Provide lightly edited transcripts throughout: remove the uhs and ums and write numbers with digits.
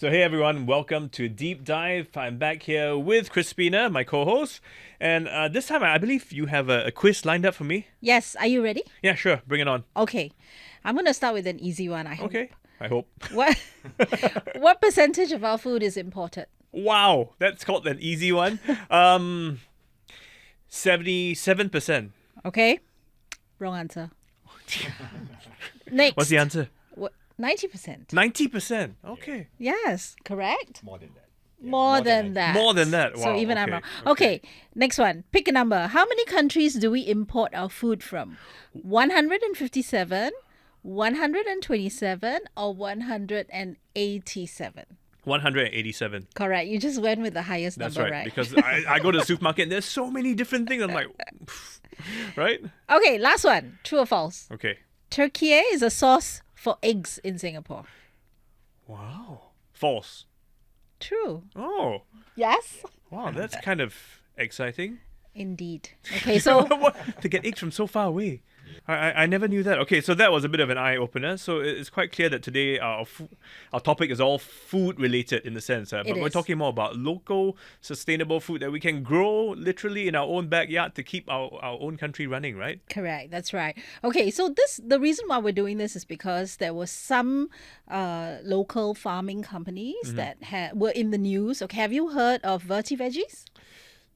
So hey everyone, welcome to Deep Dive. I'm back here with Crispina, my co-host. And this time I believe you have a quiz lined up for me. Yes, are you ready? Yeah, sure. Bring it on. Okay. I'm going to start with an easy one, I hope. Okay, I hope. What percentage of our food is imported? Wow, that's called an easy one. 77%. Okay. Wrong answer. Next. What's the answer? 90%. 90%. Okay. Yes, correct? More than that. More than that. More than that. Wow. So even okay. I'm wrong. Okay, next one. Pick a number. How many countries do we import our food from? 157, 127, or 187? 187. Correct. You just went with the highest That's number, right. right? Because I go to the supermarket and there's so many different things. I'm like, right? Okay, last one. True or false? Okay. Turkey is a sauce for eggs in Singapore. Wow. False. True. Oh. Yes? Wow, that's kind of exciting. Indeed. Okay, so To get eggs from so far away. I never knew that. Okay, so that was a bit of an eye-opener. So it's quite clear that today our topic is all food-related in the sense. But we're is. talking more about local, sustainable food that we can grow literally in our own backyard to keep our own country running, right? correct, that's right. Okay, so the reason why we're doing this is because there were some local farming companies that were in the news. Okay, have you heard of Verti Veggies?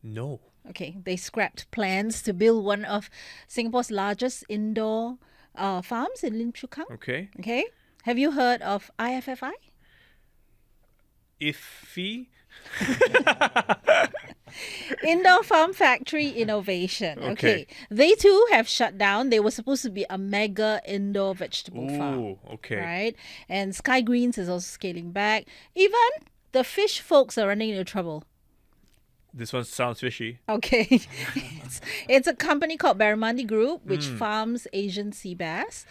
No. Okay, they scrapped plans to build one of Singapore's largest indoor farms in Lim Chu Kang. Okay. Okay, have you heard of IFFI? Iffy? Indoor Farm Factory Innovation. Okay. They too have shut down. They were supposed to be a mega indoor vegetable farm. Ooh, okay. Right? And Sky Greens is also scaling back. Even the fish folks are running into trouble. This one sounds fishy. Okay. it's a company called Barramundi Group, which farms Asian sea bass.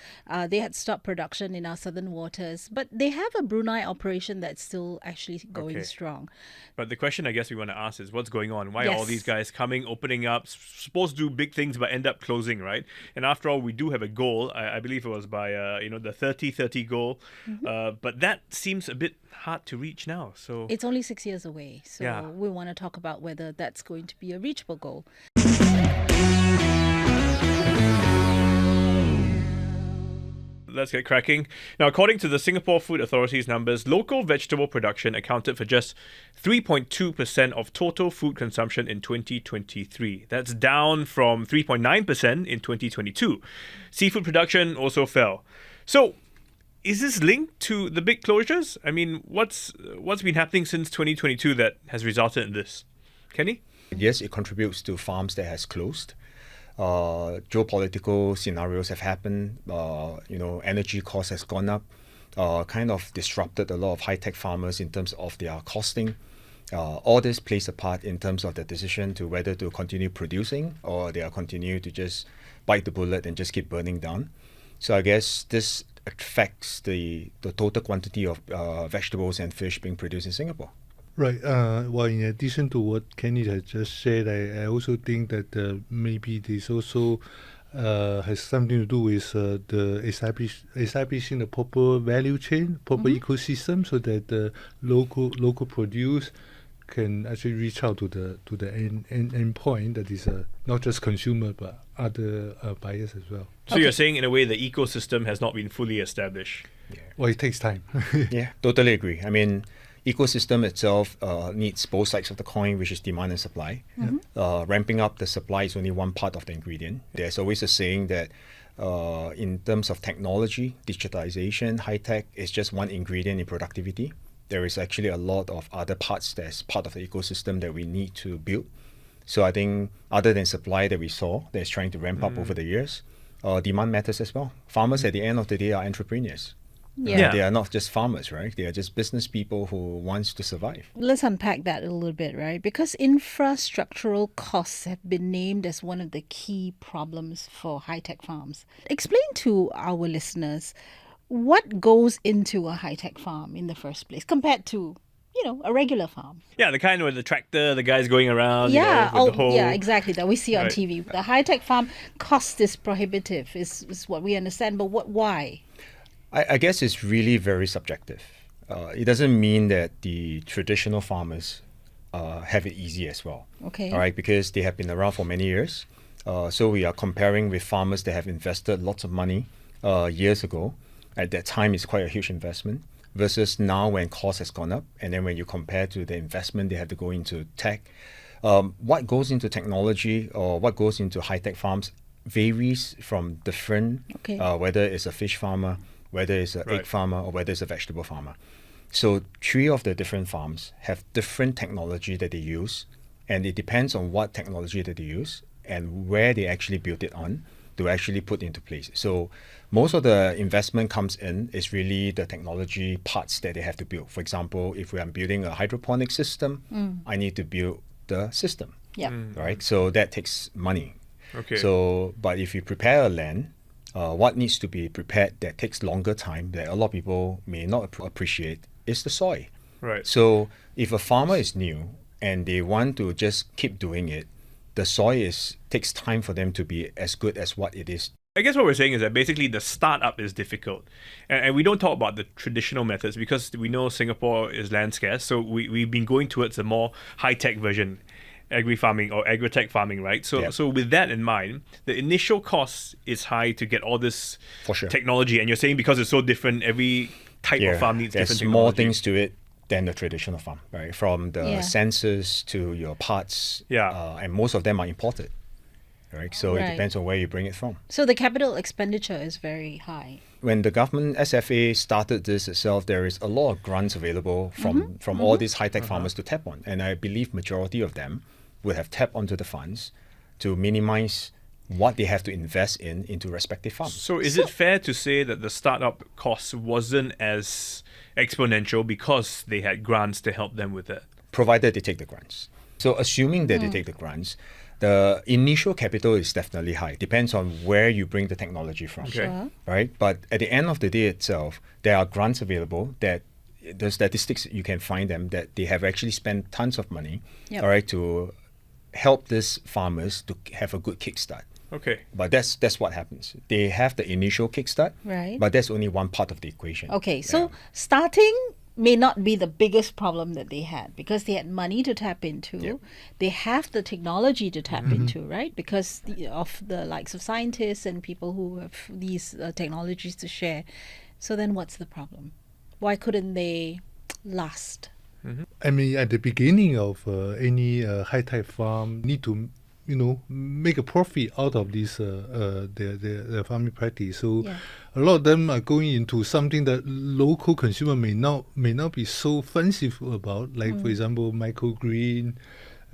They had stopped production in our southern waters, but they have a Brunei operation that's still actually going Okay. strong. But the question I guess we want to ask is what's going on? Why are all Yes. these guys coming, opening up, supposed to do big things but end up closing, right? And after all, we do have a goal. I believe it was by the 30-30 goal. But that seems a bit hard to reach now. So It's only 6 years away, so Yeah. we want to talk about whether that's going to be a reachable goal. let's get cracking. Now, according to the Singapore Food Authority's numbers, local vegetable production accounted for just 3.2% of total food consumption in 2023. That's down from 3.9% in 2022. Seafood production also fell. So, is this linked to the big closures? I mean, what's been happening since 2022 that has resulted in this? Kenny? Yes, it contributes to farms that has closed. Geopolitical scenarios have happened. Energy costs has gone up. Kind of disrupted a lot of high-tech farmers in terms of their costing. All this plays a part in terms of the decision to whether to continue producing or they are continue to just bite the bullet and just keep burning down. So I guess this affects the total quantity of vegetables and fish being produced in Singapore. Right. Well, in addition to what Kenny has just said, I also think that maybe this also has something to do with the establishing the proper value chain, proper ecosystem, so that the local produce can actually reach out to the end point, that is not just consumer but other buyers as well. So you're saying in a way the ecosystem has not been fully established. Well, it takes time. Yeah, totally agree. I mean, ecosystem itself needs both sides of the coin, which is demand and supply. Ramping up the supply is only one part of the ingredient. There's always a saying that in terms of technology, digitization, high tech is just one ingredient in productivity. There is actually a lot of other parts that's part of the ecosystem that we need to build. So I think other than supply that we saw that's trying to ramp up over the years, demand matters as well. Farmers at the end of the day are entrepreneurs. Yeah. They are not just farmers, right? They are just business people who wants to survive. Let's unpack that a little bit, right? Because infrastructural costs have been named as one of the key problems for high-tech farms. Explain to our listeners what goes into a high-tech farm in the first place compared to, a regular farm. Yeah, the kind with the tractor, the guys going around, Yeah, with the whole... yeah, exactly, that we see on Right. TV. The high-tech farm cost is prohibitive, is what we understand, but why? I guess it's really very subjective. It doesn't mean that the traditional farmers have it easy as well. Okay. All right, because they have been around for many years. So we are comparing with farmers that have invested lots of money years ago. At that time, it's quite a huge investment versus now when cost has gone up. And then when you compare to the investment they have to go into tech, what goes into technology or what goes into high-tech farms varies from different, whether it's a fish farmer, whether it's an egg farmer, or whether it's a vegetable farmer. So 3 of the different farms have different technology that they use, and it depends on what technology that they use and where they actually built it on to actually put into place. So most of the investment comes in is really the technology parts that they have to build. For example, if I'm building a hydroponic system, I need to build the system, right? So that takes money. Okay. So, but if you prepare a land, what needs to be prepared that takes longer time that a lot of people may not appreciate is the soil. Right. So if a farmer is new and they want to just keep doing it, the soil takes time for them to be as good as what it is. I guess what we're saying is that basically the startup is difficult. And we don't talk about the traditional methods because we know Singapore is land scarce. So we've been going towards a more high-tech version, agri-farming or agritech farming, right? So with that in mind, the initial cost is high to get all this For sure. technology. And you're saying because it's so different, every type of farm needs different There's technology. more things to it than the traditional farm, right? From the sensors to your parts, and most of them are imported, right? So it depends on where you bring it from. So the capital expenditure is very high. When the government SFA started this itself, there is a lot of grants available from all these high-tech farmers to tap on, and I believe majority of them would have tapped onto the funds to minimize what they have to invest into respective farms. So is it fair to say that the startup cost wasn't as exponential because they had grants to help them with it? Provided they take the grants. So assuming that they take the grants, the initial capital is definitely high. Depends on where you bring the technology from, right? But at the end of the day itself, there are grants available that the statistics, you can find them, that they have actually spent tons of money, all right, to help these farmers to have a good kickstart. Okay. But that's what happens. They have the initial kickstart, but that's only one part of the equation. Okay, so starting may not be the biggest problem that they had because they had money to tap into. They have the technology to tap into, right? Because of the likes of scientists and people who have these technologies to share. So then what's the problem? Why couldn't they last? I mean, at the beginning of any high-tech farm, need to make a profit out of this their farming practice. So a lot of them are going into something that local consumer may not be so fanciful about. Like for example, microgreen,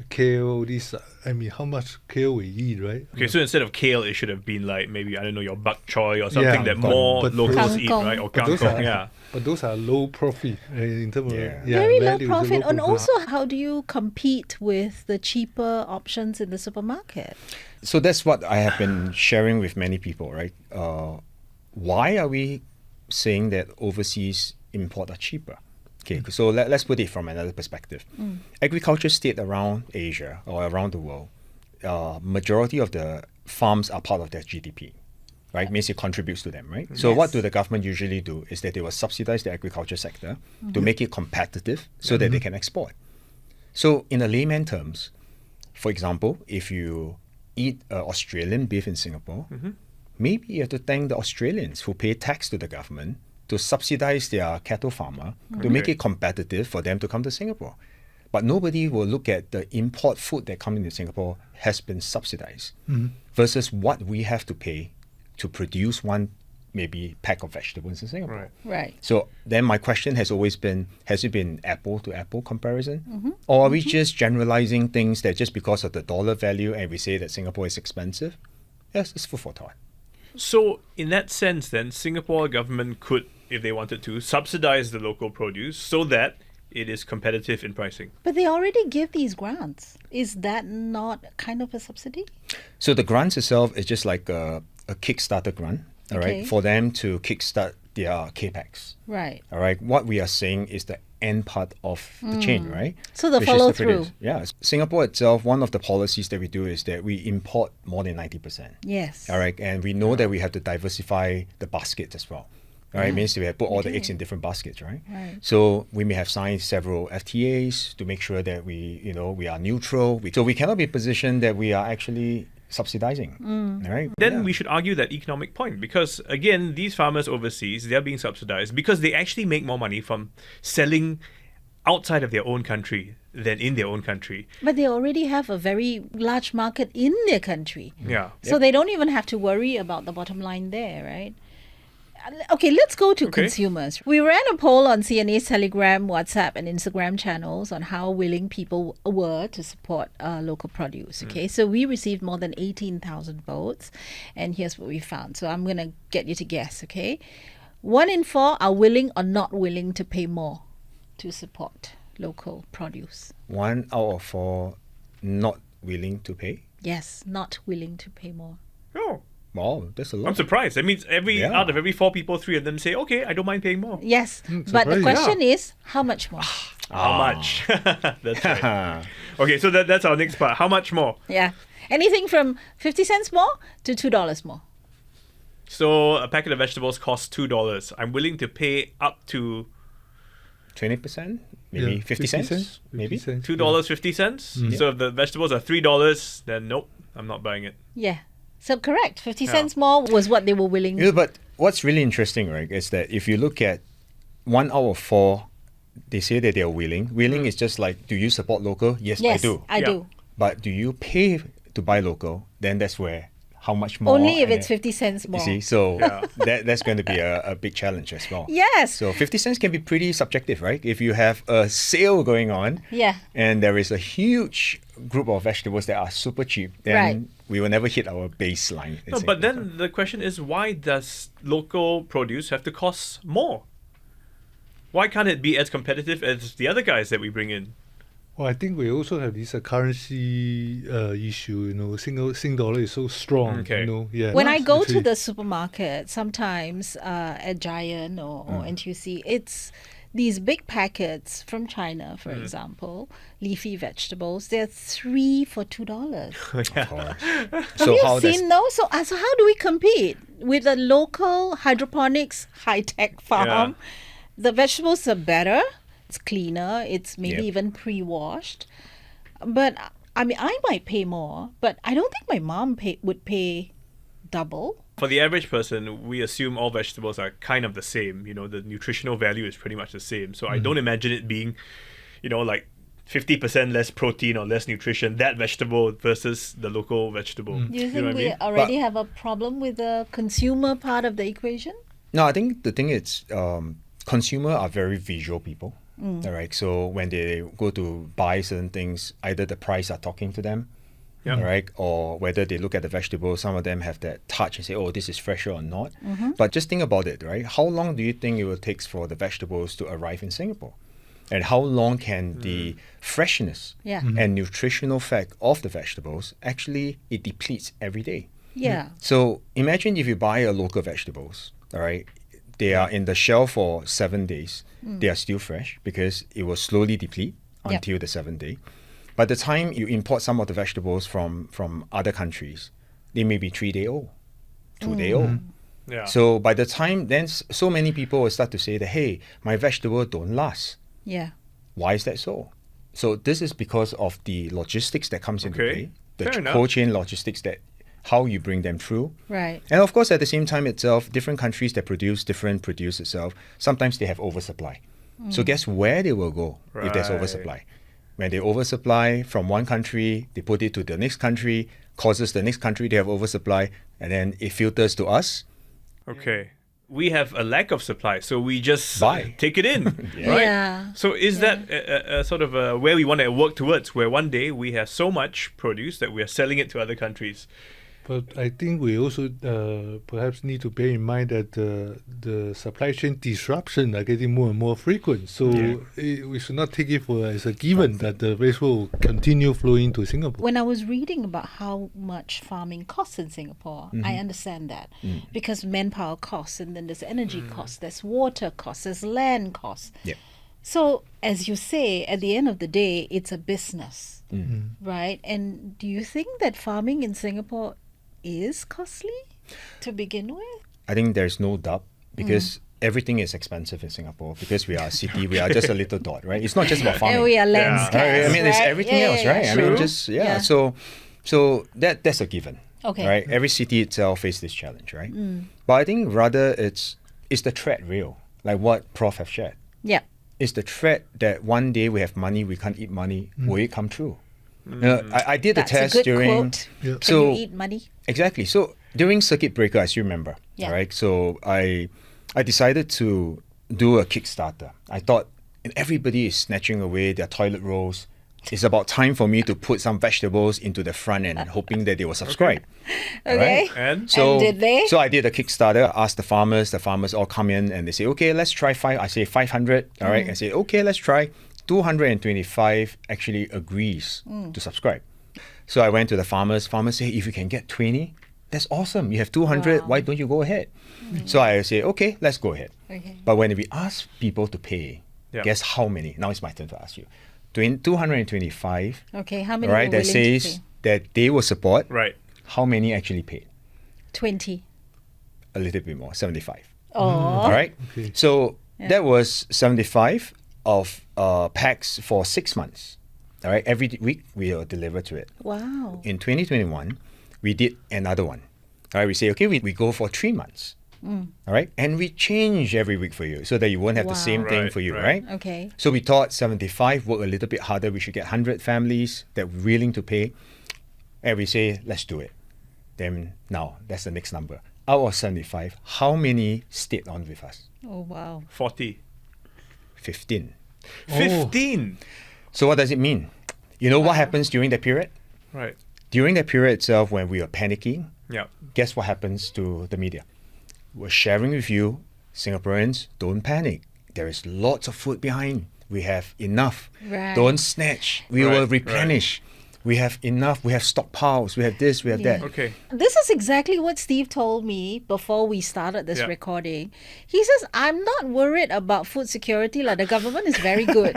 kale. This I mean, how much kale we eat, right? Okay, so instead of kale, it should have been like maybe I don't know your bok choy or something that more locals eat, right? Or kangkong, But those are low profit in terms of very low value, profit. And also, how do you compete with the cheaper options in the supermarket? So that's what I have been sharing with many people, right? Why are we saying that overseas import are cheaper? Okay, so let's put it from another perspective. Agriculture stayed around Asia or around the world. Majority of the farms are part of their GDP. Right, means it contributes to them, right? So what do the government usually do is that they will subsidize the agriculture sector to make it competitive so that they can export. So in a layman terms, for example, if you eat Australian beef in Singapore, maybe you have to thank the Australians who pay tax to the government to subsidize their cattle farmer to make it competitive for them to come to Singapore. But nobody will look at the import food that comes into Singapore has been subsidized versus what we have to pay to produce one maybe pack of vegetables in Singapore. Right. So then my question has always been, has it been apple to apple comparison? Or are we just generalizing things that just because of the dollar value and we say that Singapore is expensive? Yes, it's food for thought. So in that sense then, Singapore government could, if they wanted to, subsidize the local produce so that it is competitive in pricing. But they already give these grants. Is that not kind of a subsidy? So the grants itself is just like a Kickstarter grant, all right, for them to kickstart their capex. Right. All right. What we are saying is the end part of the chain, right? So the Which is follow to produce. through. Yeah. Singapore itself, one of the policies that we do is that we import more than 90%. Yes. All right. And we know that we have to diversify the basket as well. Right? It means we have put all the do. eggs in different baskets, right? Right. So we may have signed several FTAs to make sure that we are neutral. So we cannot be positioned that we are actually subsidizing, right? Then we should argue that economic point, because again, these farmers overseas, they're being subsidized because they actually make more money from selling outside of their own country than in their own country. But they already have a very large market in their country. Yeah. So they don't even have to worry about the bottom line there, right? Okay, let's go to consumers. We ran a poll on CNA's Telegram, WhatsApp, and Instagram channels on how willing people were to support local produce. Okay, so we received more than 18,000 votes, and here's what we found. So I'm going to get you to guess, okay? 1 in 4 are willing or not willing to pay more to support local produce. 1 out of 4 not willing to pay. Yes, not willing to pay more. Oh, Wow, that's a lot. I'm surprised. That means Yeah. out of every 4 people, 3 of them say, okay, I don't mind paying more. Yes, but the surprising. question is, how much more? How much? That's right. Okay, so that's our next part. How much more? Yeah. Anything from 50 cents more to $2 more. So a packet of vegetables costs $2. I'm willing to pay up to 20%, maybe 50 cents, maybe. $2.50. So if the vegetables are $3, then nope, I'm not buying it. Yeah. So correct. 50 cents more was what they were willing. Yeah, but what's really interesting, right, is that if you look at 1 out of 4, they say that they are willing. Willing is just like, do you support local? Yes, Yes, I do. I Yeah. do. But do you pay to buy local? Then that's where how much more. Only if and it's then- 50 cents more. You see, so that's going to be a big challenge as well. Yes. So 50 cents can be pretty subjective, right? If you have a sale going on, Yeah. and there is a huge group of vegetables that are super cheap, then Right. we will never hit our baseline. in No, but Singapore. then the question is, why does local produce have to cost more? Why can't it be as competitive as the other guys that we bring in? Well, I think we also have this currency issue. You know, Sing dollar is so strong. Okay. You know, yeah. When I go to Actually, the supermarket, sometimes at Giant or NTUC, it's these big packets from China, for example, leafy vegetables. They're 3 for $2. Of course. Have So you how does seen those? So how do we compete with a local hydroponics high-tech farm? The vegetables are better. It's cleaner. It's maybe Yep. even pre-washed. But I mean, I might pay more, but I don't think my mom would pay double. For the average person, we assume all vegetables are kind of the same. You know, the nutritional value is pretty much the same. So I don't imagine it being, like 50% less protein or less nutrition, that vegetable versus the local vegetable. Do you know think what I we mean? already have a problem with the consumer part of the equation? No, I think the thing is, consumer are very visual people. All right. So when they go to buy certain things, either the price are talking to them, Yeah. all right, or whether they look at the vegetables, some of them have that touch and say, oh, this is fresher or not. But just think about it, right? How long do you think it will take for the vegetables to arrive in Singapore? And how long can the freshness Yeah. and nutritional fact of the vegetables actually, it depletes every day. Yeah. So imagine if you buy a local vegetables, all right, they are in the shelf for 7 days. They are still fresh because it will slowly deplete Yep. until the 7th day. By the time you import some of the vegetables from other countries, they may be 3-day old, 2-day old. Yeah. So by the time then so many people will start to say that, hey, my vegetable don't last. Yeah. Why is that so? So this is because of the logistics that comes into Okay. play, the Fair enough. cold chain logistics, that how you bring them through. Right. And of course, at the same time itself, different countries that produce different produce itself, sometimes they have oversupply. So guess where they will go if there's Right. oversupply? When they oversupply from one country, they put it to the next country, causes the next country to have oversupply, and then it filters to us. Okay. We have a lack of supply, so we just Buy. take it in, Yeah. right? Yeah. So is that a sort of where we want to work towards, where one day we have so much produce that we are selling it to other countries? But I think we also perhaps need to bear in mind that the supply chain disruption are getting more and more frequent. So we should not take it as a given that the vegetable will continue flowing to Singapore. When I was reading about how much farming costs in Singapore, I understand that because manpower costs, and then there's energy costs, there's water costs, there's land costs. Yeah. So, as you say, at the end of the day, it's a business, right? And do you think that farming in Singapore is costly to begin with? I think there's no doubt because everything is expensive in Singapore because we are a city, we are just a little dot, right? It's not just about farming. And we are Yeah. landscapes. Right? I mean, it's right? everything Yeah, else, yeah, right? yeah. I mean, True. just Yeah. So that's a given. Okay. Right. Every city itself faces this challenge, right? But I think rather it's the threat real, like what Prof have shared. Yeah. It's the threat that one day we have money, we can't eat money. Will it come true? You know, I did the That's test a good during. quote. Yeah. Can So you eat money? exactly. So during circuit breaker, as you remember, Yeah. right? So I decided to do a Kickstarter. I thought everybody is snatching away their toilet rolls. It's about time for me to put some vegetables into the front end, hoping that they will subscribe. Okay. Right? And So, did they? So I did a Kickstarter, asked the farmers all come in and they say, okay, let's try five. I say 500. All right. I say, okay, let's try. 225 actually agrees to subscribe. So I went to the farmers. Farmers say, if you can get 20, that's awesome. You have 200. Wow. Why don't you go ahead? So I say, okay, let's go ahead. Okay. But when we ask people to pay, Yeah. guess how many? Now it's my turn to ask you. 225, Okay. How many right, were that willing to says pay? that they will support. right. How many actually paid? 20. A little bit more, 75. Oh. All right. Okay. So Yeah. that was 75 of packs for 6 months. All right. Every week we will deliver to it. Wow. In 2021, we did another one. All right. We say, okay, we go for 3 months. All right. And we change every week for you so that you won't have the Wow. same thing Right, for you, right. right? Okay. So we thought 75 work a little bit harder. We should get 100 families that were willing to pay. And we say, let's do it. Then now, that's the next number. Out of 75, how many stayed on with us? Oh, wow. 40. 15. 15. So what does it mean? You know what happens during that period? Right. During that period itself, when we are panicking, Yeah. guess what happens to the media? We're sharing with you, Singaporeans, don't panic. There is lots of food behind. We have enough. Right. Don't snatch. We Right, will right. replenish. We have enough. We have stockpiles. We have this. We have that. Okay. This is exactly what Steve told me before we started this Yeah. recording. He says, I'm not worried about food security. Like, the government is very good.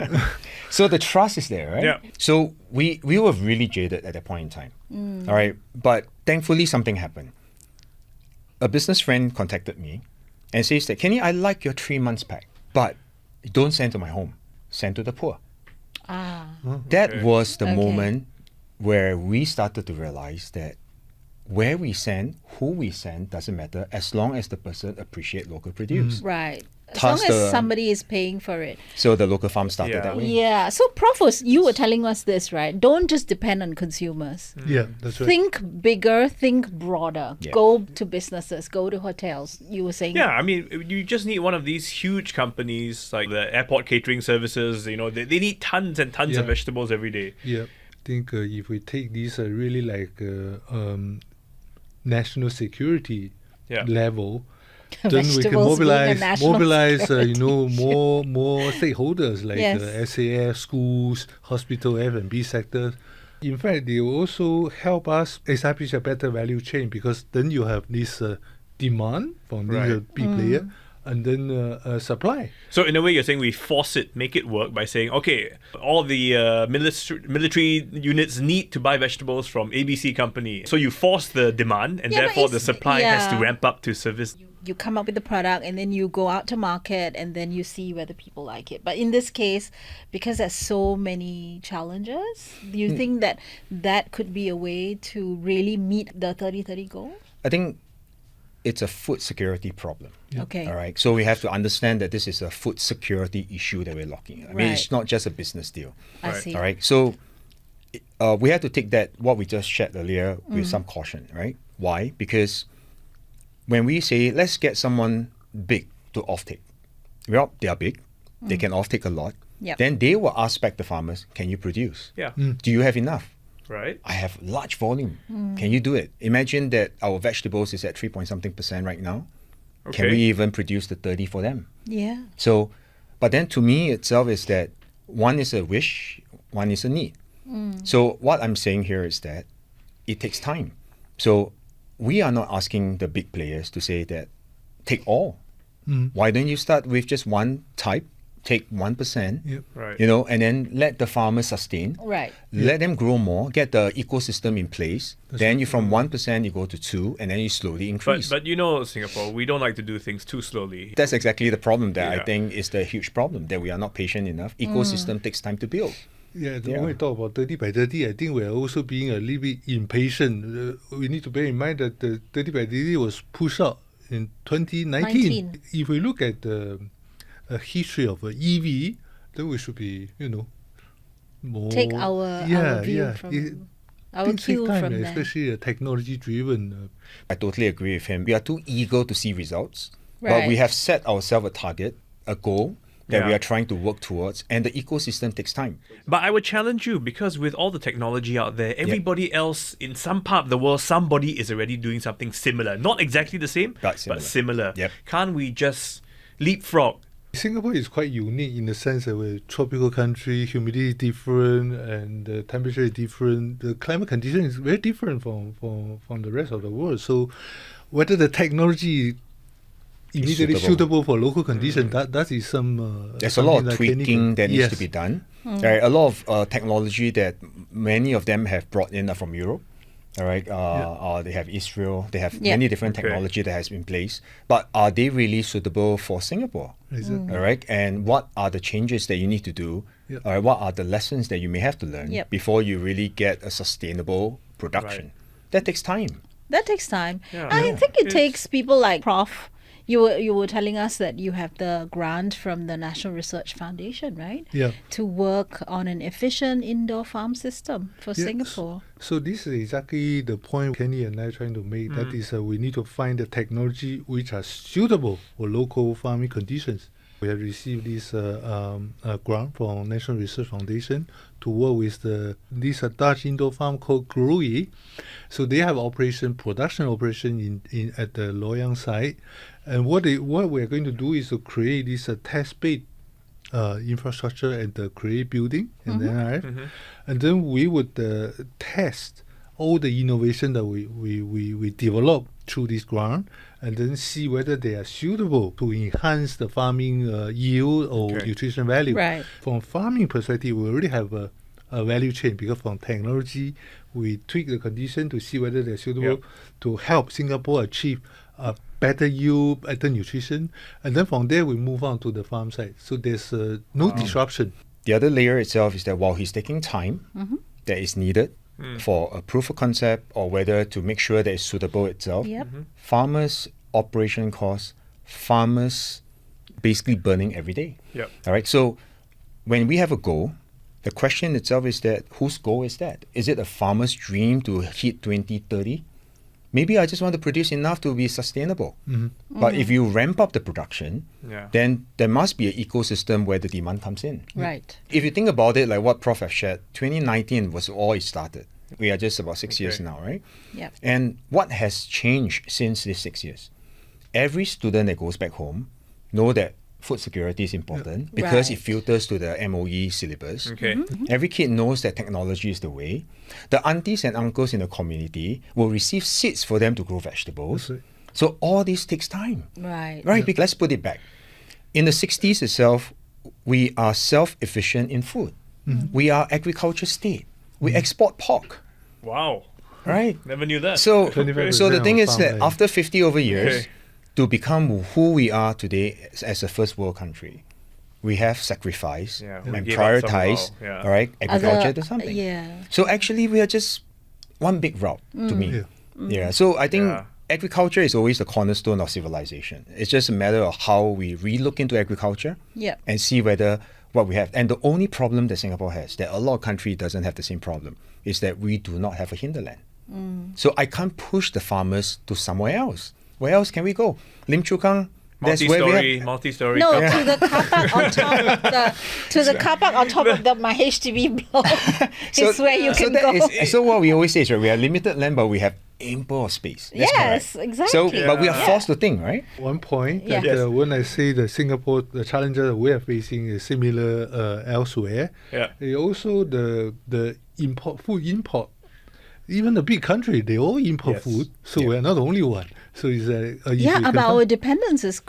So the trust is there, right? Yeah. So we were really jaded at that point in time. All right. But thankfully something happened. A business friend contacted me and says that, Kenny, I like your 3 months pack, but don't send to my home. Send to the poor. Ah. That Okay. was the Okay. moment where we started to realize that where we send, who we send, doesn't matter as long as the person appreciate local produce. Right. As Thus long as the- somebody is paying for it. So the local farm started Yeah. that way. Yeah. So, Prof, you were telling us this, right? Don't just depend on consumers. Yeah, that's right. Think bigger, think broader. Yeah. Go to businesses, go to hotels. You were saying. Yeah, I mean, you just need one of these huge companies like the airport catering services. You know, they need tons and tons of Yeah. vegetables every day. Yeah, I think if we take this really like national security Yeah. level, then we can Vegetables being a national mobilize security more stakeholders like Yes. SAS, schools, hospital, F&B sectors. In fact, they will also help us establish a better value chain because then you have this demand from these Right. big player and then supply. So in a way, you're saying we force it, make it work by saying, okay, all the military units need to buy vegetables from ABC company. So you force the demand, and Yeah, but therefore the it's- supply has to yeah. ramp up to service. You come up with the product and then you go out to market and then you see whether people like it. But in this case, because there's so many challenges, do you think that that could be a way to really meet the 30-30 goal? I think it's a food security problem. Okay. All right. So we have to understand that this is a food security issue that we're looking at. I mean, it's Right. not just a business deal. I Right. see. All right. So we have to take that, what we just shared earlier, with some caution, right? Why? Because when we say, let's get someone big to offtake, well, they are big, they can offtake a lot. Yep. Then they will ask back the farmers, can you produce? Yeah. Do you have enough? Right. I have large volume. Can you do it? Imagine that our vegetables is at 3 point something% right now. Can Okay. we even produce the 30 for them? Yeah. So, but then to me itself is that one is a wish, one is a need. So what I'm saying here is that it takes time. So we are not asking the big players to say that take all. Why don't you start with just one type, take 1%, Yep. Right. you know, and then let the farmers sustain. Right. Let them grow more, get the ecosystem in place. Then you from 1% you go to 2, and then you slowly increase. But you know, Singapore, we don't like to do things too slowly. That's exactly the problem that I Yeah. think is the huge problem, that we are not patient enough. Ecosystem takes time to build. Yeah, Yeah. when we talk about 30 by 30, I think we're also being a little bit impatient. We need to bear in mind that the 30 by 30 was pushed out in 2019. 19. If we look at the history of EV, then we should be, more... Take our view from our things take cue time, from there. especially technology-driven. I totally agree with him. We are too eager to see results, but Right. we have set ourselves a target, a goal that we Yeah. are trying to work towards, and the ecosystem takes time. But I would challenge you, because with all the technology out there, everybody else in some part of the world, somebody is already doing something similar. Not exactly the same, But similar. but similar. Yep. Can't we just leapfrog? Singapore is quite unique in the sense that we're a tropical country, humidity is different, and the temperature is different. The climate condition is very different from the rest of the world. So whether the technology immediately suitable for local conditions, that is some... There's a lot of something that Kenny tweaking that needs yes. to be done. Right? A lot of technology that many of them have brought in are from Europe. All right, they have Israel. They have many different Okay. technology that has been in place. But are they really suitable for Singapore? Exactly. All right, and what are the changes that you need to do? Yep. All right, what are the lessons that you may have to learn Yep. before you really get a sustainable production? That takes time. That takes time. Yeah. I Yeah. think it It's- takes people like Prof. You were telling us that you have the grant from the National Research Foundation, right? Yeah. To work on an efficient indoor farm system for Yeah, Singapore. So this is exactly the point Kenny and I are trying to make. That is, we need to find the technology which are suitable for local farming conditions. We have received this grant from National Research Foundation to work with this Dutch indoor farm called Growey. So they have production operation in at the Loyang site. And what we are going to do is to create this test bed infrastructure and the create building and then and then we would test all the innovation that we develop through this grant, and then see whether they are suitable to enhance the farming yield or Okay. nutrition value. Right. From farming perspective, we already have a value chain, because from technology we tweak the condition to see whether they're suitable to help Singapore achieve a better yield, better nutrition, and then from there we move on to the farm side. So there's no disruption. The other layer itself is that while he's taking time that is needed for a proof of concept, or whether to make sure that it's suitable itself, Yep. farmers' operation costs, farmers basically burning every day. Yep. All right. So when we have a goal, the question itself is that whose goal is that? Is it a farmer's dream to hit 2030? Maybe I just want to produce enough to be sustainable. But if you ramp up the production, Yeah. then there must be an ecosystem where the demand comes in. Right. If you think about it, like what Prof has shared, 2019 was all it started. We are just about 6 years Okay. now, right? Yep. And what has changed since these 6 years? Every student that goes back home know that food security is important because it Right. filters to the MOE syllabus. Okay. Every kid knows that technology is the way. The aunties and uncles in the community will receive seeds for them to grow vegetables. That's right. So all this takes time. Right. Right, let's put it back. In the 60s itself, we are self-efficient in food. We are agriculture state. We export pork, Wow. right? Never knew that. So, 25% so the thing of is that farmland. after 50 over years, Okay. to become who we are today as a first world country, we have sacrificed Yeah, we and gave up prioritized, somehow, yeah. all right, agriculture Other- to something. yeah. So actually, we are just one big route to me. Yeah. So I think Yeah. agriculture is always the cornerstone of civilization. It's just a matter of how we relook into agriculture Yep. and see whether what we have. And the only problem that Singapore has, that a lot of countries doesn't have the same problem, is that we do not have a hinterland. So I can't push the farmers to somewhere else. Where else can we go? Lim Chu Kang. That's where we have. Multi-story. No, car to the car park on top of my HDB block is where you can that go. is- so what we always say is, right, we have limited land, but we have ample of space. That's Yes, correct. exactly. So, but we are Yeah. forced to think, right? One point Yeah. that when I say the Singapore, the challenges that we are facing is similar elsewhere. Yeah. Also the food import. Even the big country, they all import Yes. food, so Yeah. we're not the only one. So it's But our dependence is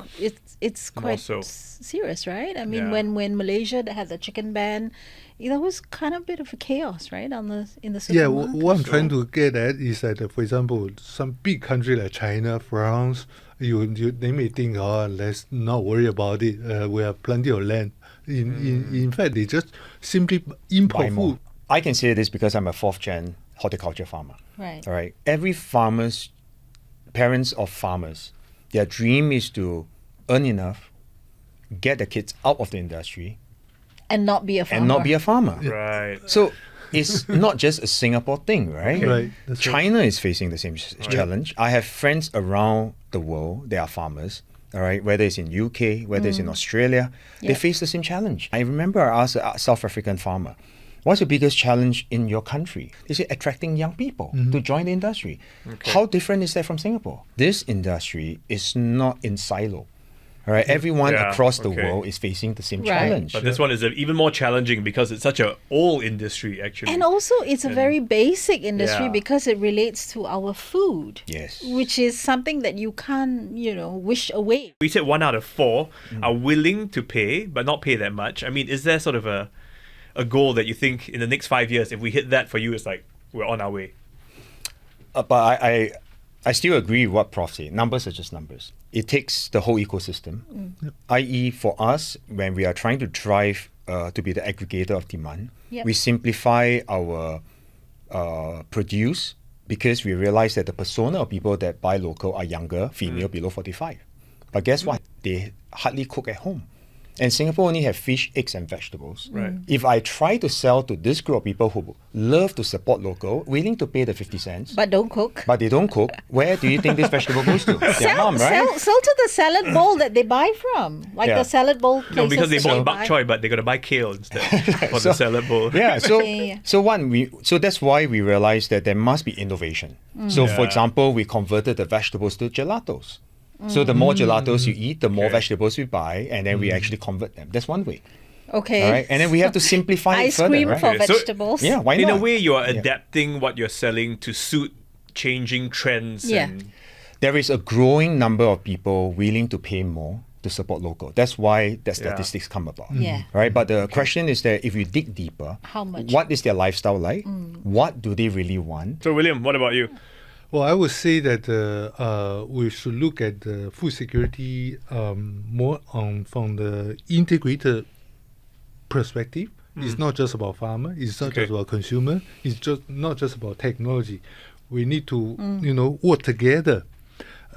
it's More quite so. serious, right? I mean, Yeah. when Malaysia had the chicken ban, that was kind of a bit of a chaos, right? In the Yeah, supermarket. what I'm trying to get at is that, for example, some big country like China, France, they may think, oh, let's not worry about it. We have plenty of land. In fact, they just simply import Buy more. food. I can say this because I'm a fourth gen horticulture farmer. Right. All right. Every parents of farmers, their dream is to earn enough, get the kids out of the industry, And not be a farmer. and not be a farmer. Right. So it's not just a Singapore thing, right? Right, that's right. China is facing the same challenge. I have friends around the world, they are farmers, all right, whether it's in UK, whether it's in Australia, they Yeah. face the same challenge. I remember I asked a South African farmer, what's the biggest challenge in your country? They said attracting young people to join the industry. How different is that from Singapore? This industry is not in silo. All right, everyone Yeah, across the okay. world is facing the same Right. challenge. But this one is even more challenging because it's such a old industry, actually. And also, it's a very basic industry Yeah. because it relates to our food. Yes. Which is something that you can't, wish away. We said 1 out of 4 are willing to pay, but not pay that much. I mean, is there sort of a goal that you think in the next 5 years, if we hit that for you, it's like we're on our way? But I still agree with what Prof said. Numbers are just numbers. It takes the whole ecosystem, i.e. for us, when we are trying to drive to be the aggregator of demand, Yep. we simplify our produce because we realize that the persona of people that buy local are younger, female, below 45. But guess what? They hardly cook at home. And Singapore only have fish, eggs, and vegetables. Right. If I try to sell to this group of people who love to support local, willing to pay the 50 cents, But don't cook. but they don't cook, where do you think this vegetable goes to? Their mom, right? Sell to the salad bowl that they buy from. Like Yeah. the salad bowl places. No, because they that bought bok buy. choy, but they got to buy kale instead for the salad bowl. Yeah, so Yeah. so that's why we realized that there must be innovation. So for Yeah. example, we converted the vegetables to gelatos. So the more gelatos you eat, the more Okay. vegetables we buy, and then we actually convert them. That's one way. Okay. All right, and then we have to simplify it Ice further, cream right? for Okay, so- vegetables. Yeah, why In not? a way, you are Yeah. adapting what you're selling to suit changing trends. Yeah. And There is a growing number of people willing to pay more to support local. That's why the statistics come about. Yeah. Right? But the question is that if you dig deeper, How much? what is their lifestyle like? What do they really want? So, William, what about you? Well, I would say that we should look at the food security more from the integrated perspective. It's not just about farmer. It's not Okay. just about consumer. It's just not just about technology. We need to, work together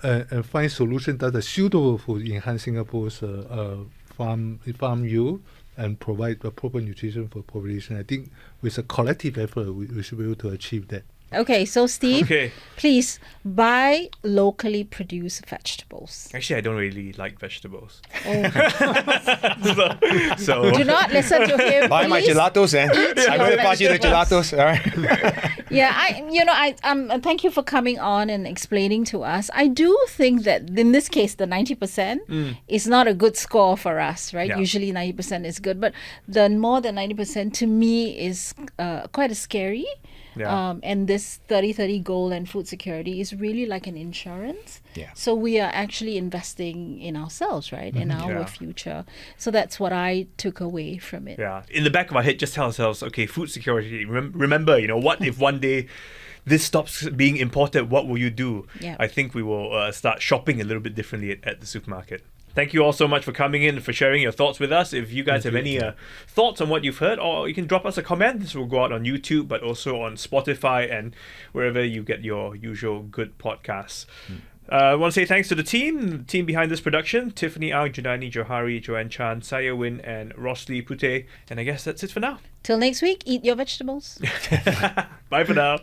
and find solutions that are suitable for enhancing Singapore's farm yield and provide the proper nutrition for population. I think with a collective effort, we should be able to achieve that. Okay, so Steve, Okay. please buy locally produced vegetables. Actually, I don't really like vegetables. Oh. so Do not listen to him. Buy my please. gelatos, and I'm going to pass you the vegetables. gelatos. All right. Yeah, I thank you for coming on and explaining to us. I do think that in this case, the 90% is not a good score for us, right? Yeah. Usually 90% is good, but the more than 90% to me is quite scary. Yeah. And this 30-30 goal and food security is really like an insurance. Yeah. So we are actually investing in ourselves, right? In our Yeah. future. So that's what I took away from it. Yeah, in the back of our head, just tell ourselves, okay, food security. Remember, what if one day this stops being imported? What will you do? Yeah. I think we will start shopping a little bit differently at the supermarket. Thank you all so much for coming in and for sharing your thoughts with us. If you guys have any thoughts on what you've heard, or you can drop us a comment. This will go out on YouTube, but also on Spotify and wherever you get your usual good podcasts. I want to say thanks to the team behind this production: Tiffany Eng, Junani Johari, Joanne Chan, Saya Win, and Rosli Pute. And I guess that's it for now. Till next week, eat your vegetables. Bye for now.